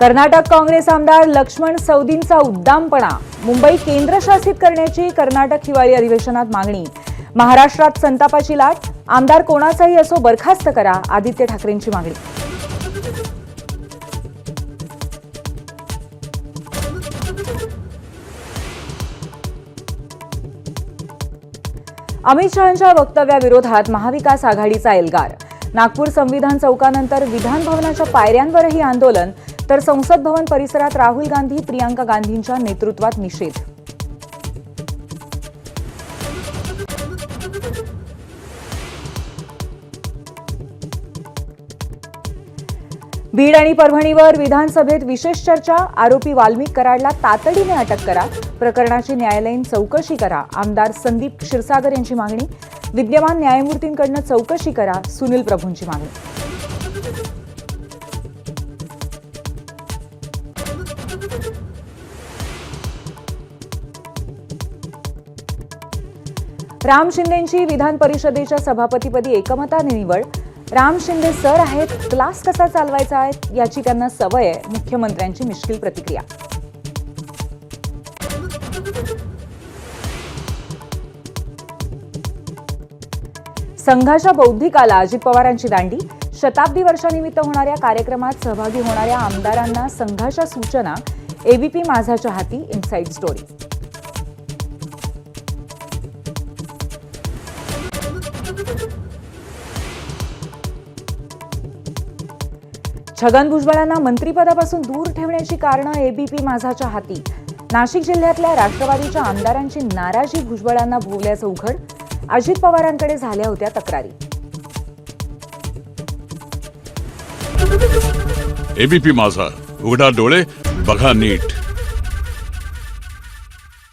कर्नाटक काँग्रेस आमदार लक्ष्मण सवदींचा उद्दामपणा, मुंबई केंद्रशासित करण्याची कर्नाटक हिवाळी अधिवेशनात मागणी, महाराष्ट्रात संतापाची लाट, आमदार कोणाचाही असो बरखास्त करा, आदित्य ठाकरेंची मागणी. अमित शहांच्या वक्तव्याविरोधात महाविकास आघाडीचा एल्गार. नागपूर संविधान चौकानंतर विधान भवनाच्या पायऱ्यांवरही आंदोलन, तर संसद भवन परिसरात राहुल गांधी, प्रियांका गांधींच्या नेतृत्वात निषेध. बीड आणि परभणीवर विधानसभेत विशेष चर्चा, आरोपी वाल्मिक कराडला तातडीने अटक करा, प्रकरणाची न्यायालयीन चौकशी करा, आमदार संदीप क्षीरसागर यांची मागणी. विद्यमान न्यायमूर्तींकडून चौकशी करा, सुनील प्रभूंची मागणी. राम शिंदेंची विधान परिषदेच्या सभापतीपदी एकमताने निवड. राम शिंदे सर आहेत, क्लास कसा चालवायचा आहे याची त्यांना सवय आहे, मुख्यमंत्र्यांची मिश्किल प्रतिक्रिया. संघाच्या बौद्धिकाला अजित पवारांची दांडी. शताब्दी वर्षानिमित्त होणाऱ्या कार्यक्रमात सहभागी होणाऱ्या आमदारांना संघाच्या सूचना, एबीपी माझाच्या हाती इनसाइड स्टोरी. छगन भुजबळांना मंत्रिपदापासून दूर ठेवण्याची कारणं एबीपी माझाच्या हाती. नाशिक जिल्ह्यातल्या राष्ट्रवादीच्या आमदारांची नाराजी भुजबळांना भोवल्याचं उघड. अजित पवारांकडे झाल्या होत्या तक्रारी. एबीपी माझा, उघडा डोळे बघा नीट.